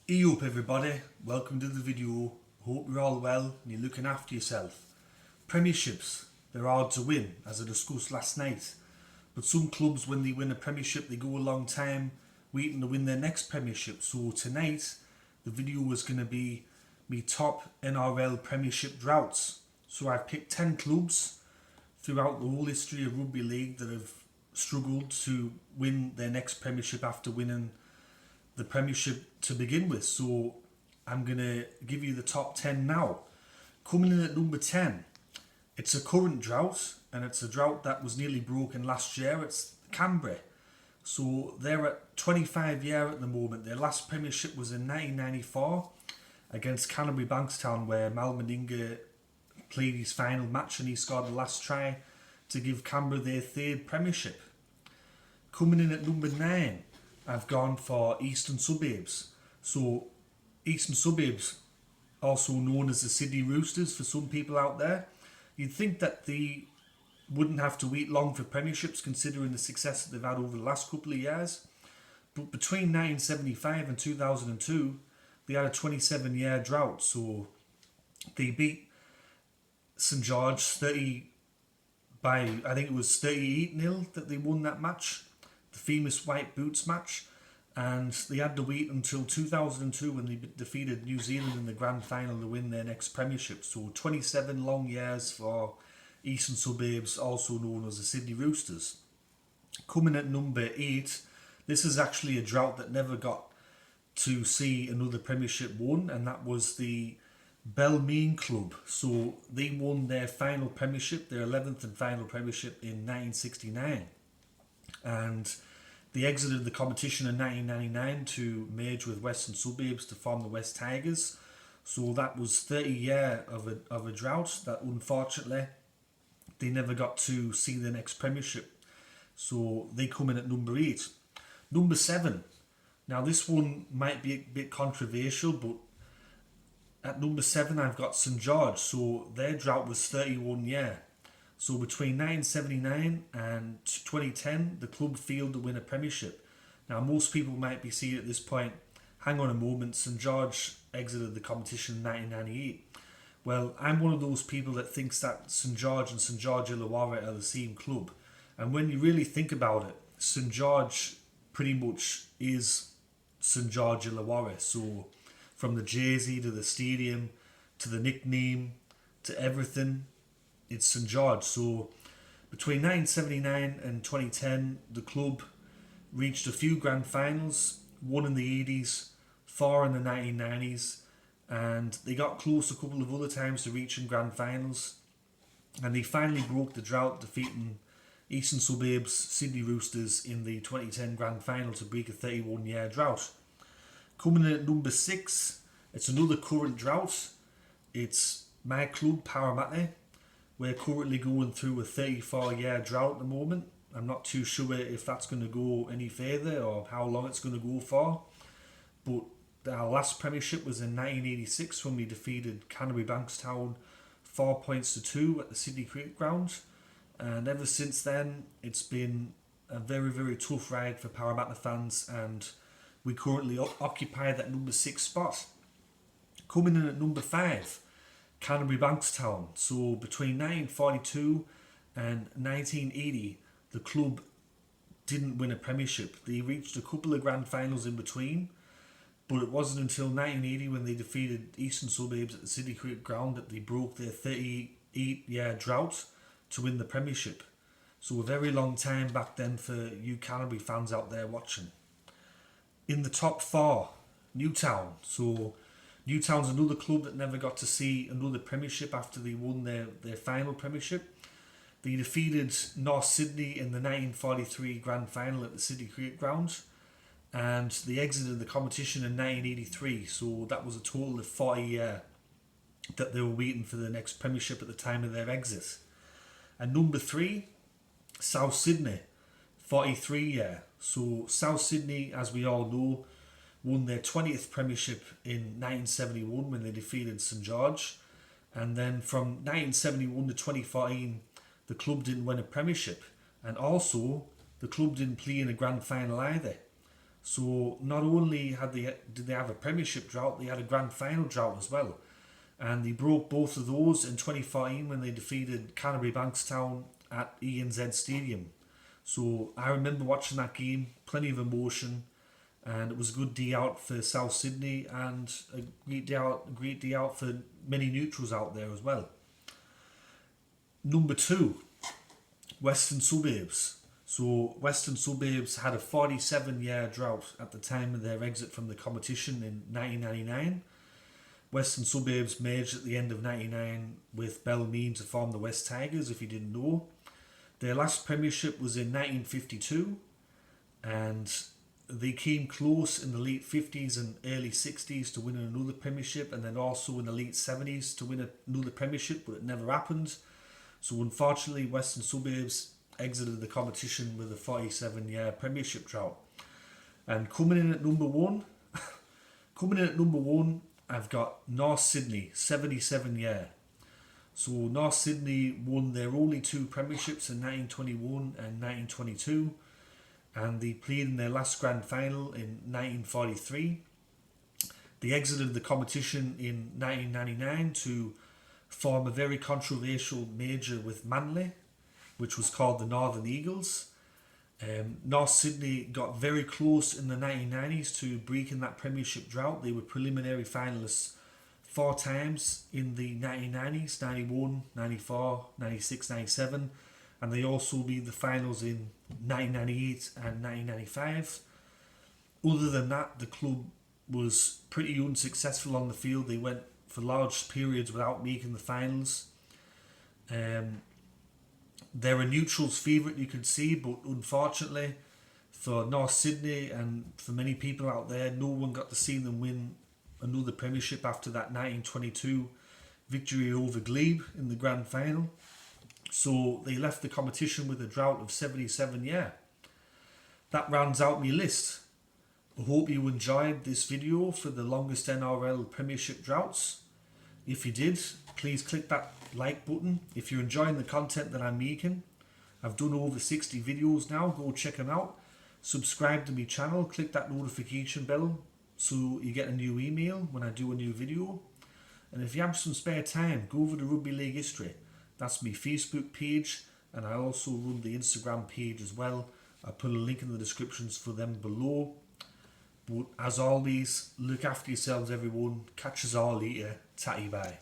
Hey up everybody, welcome to the video. Hope you're all well and you're looking after yourself. Premierships, they're hard to win, as I discussed last night. But some clubs, when they win a premiership, they go a long time waiting to win their next premiership. So tonight, the video is going to be me top NRL Premiership Droughts. So I've picked 10 clubs throughout the whole history of Rugby League that have struggled to win their next premiership after winning the premiership to begin with. So I'm going to give you the top 10 now. Coming in at number 10, it's a current drought, and it's a drought that was nearly broken last year. It's Canberra. So they're at 25 year at the moment. Their last premiership was in 1994 against Canterbury Bankstown, where Mal Meninga played his final match and he scored the last try to give Canberra their third premiership. Coming in at number 9, I've gone for Eastern Suburbs. So Eastern Suburbs, also known as the Sydney Roosters for some people out there, you'd think that they wouldn't have to wait long for premierships considering the success that they've had over the last couple of years. But between 1975 and 2002, they had a 27-year drought. So they beat St George 30 by, I think it was 38-0 that they won that match, the famous white boots match, and they had to wait until 2002 when they defeated New Zealand in the grand final to win their next premiership. So 27 long years for Eastern Suburbs, also known as the Sydney Roosters. Coming at number 8, this is actually a drought that never got to see another premiership won, and that was the Bellona club. So they won their final premiership, their 11th and final premiership in 1969. And they exited the competition in 1999 to merge with Western Suburbs to form the West Tigers. So that was 30 years of a drought that unfortunately they never got to see the next premiership. So they come in at number 8. Number 7. Now this one might be a bit controversial, but at number 7 I've got St George. So their drought was 31 years. So between 1979 and 2010, the club failed to win a premiership. Now most people might be saying at this point, hang on a moment, St George exited the competition in 1998. Well, I'm one of those people that thinks that St George and St George Illawarra are the same club. And when you really think about it, St George pretty much is St George Illawarra. So from the jersey to the stadium to the nickname to everything, it's St George. So between 1979 and 2010, the club reached a few grand finals, one in the 80s, 4 in the 1990s, and they got close a couple of other times to reaching grand finals, and they finally broke the drought, defeating Eastern Suburbs Sydney Roosters in the 2010 grand final to break a 31-year drought. Coming in at number 6, it's another current drought. It's my club, Parramatta. We're currently going through a 34-year drought at the moment. I'm not too sure if that's going to go any further or how long it's going to go for. But our last premiership was in 1986 when we defeated Canterbury Bankstown 4 points to 2 at the Sydney Cricket Ground. And ever since then, it's been a very, very tough ride for Parramatta fans, and we currently occupy that number 6 spot. Coming in at number 5, Canterbury Bankstown. So between 1942 and 1980, the club didn't win a premiership. They reached a couple of grand finals in between, but it wasn't until 1980 when they defeated Eastern Suburbs at the Sydney Cricket Ground that they broke their 38-year drought to win the premiership. So a very long time back then for you Canterbury fans out there watching. In the top 4, Newtown. So Newtown's another club that never got to see another premiership after they won their final premiership. They defeated North Sydney in the 1943 grand final at the Sydney Cricket Ground, and they exited the competition in 1983. So that was a total of 40 years that they were waiting for the next premiership at the time of their exit. And number 3, South Sydney, 43 years. So South Sydney, as we all know, won their 20th premiership in 1971 when they defeated St George, and then from 1971 to 2014 the club didn't win a premiership, and also the club didn't play in a grand final either. So not only did they have a Premiership drought, they had a Grand Final drought as well. And they broke both of those in 2014 when they defeated Canterbury Bankstown at ENZ Stadium. So I remember watching that game, plenty of emotion, and it was a good day out for South Sydney and a great day out for many neutrals out there as well. Number 2, Western Suburbs. So Western Suburbs had a 47-year drought at the time of their exit from the competition in 1999. Western Suburbs merged at the end of 99 with Bellona to form the West Tigers, if you didn't know. Their last premiership was in 1952, and they came close in the late 50s and early 60s to win another premiership, and then also in the late 70s to win another premiership, but it never happened. So unfortunately, Western Suburbs exited the competition with a 47-year premiership drought. And coming in at number one, I've got North Sydney, 77-year. So North Sydney won their only 2 premierships in 1921 and 1922, and they played in their last grand final in 1943. They exited the competition in 1999 to form a very controversial merger with Manly, which was called the Northern Eagles. North Sydney got very close in the 1990s to breaking that premiership drought. They were preliminary finalists 4 times in the 1990s, 91, 94, 96, 97, and they also made the finals in 1998 and 1995. Other than that, the club was pretty unsuccessful on the field. They went for large periods without making the finals. They're a neutrals favourite, you could see, but unfortunately for North Sydney and for many people out there, no one got to see them win another premiership after that 1922 victory over Glebe in the grand final. So they left the competition with a drought of 77 years. That rounds out my list. I hope you enjoyed this video for the longest NRL Premiership droughts. If you did, please click that like button. If you're enjoying the content that I'm making, I've done over 60 videos now, go check them out. Subscribe to my channel, click that notification bell so you get a new email when I do a new video. And if you have some spare time, go over to Rugby League History. That's my Facebook page, and I also run the Instagram page as well. I'll put a link in the descriptions for them below. But as always, look after yourselves everyone. Catch us all later. Tatty bye.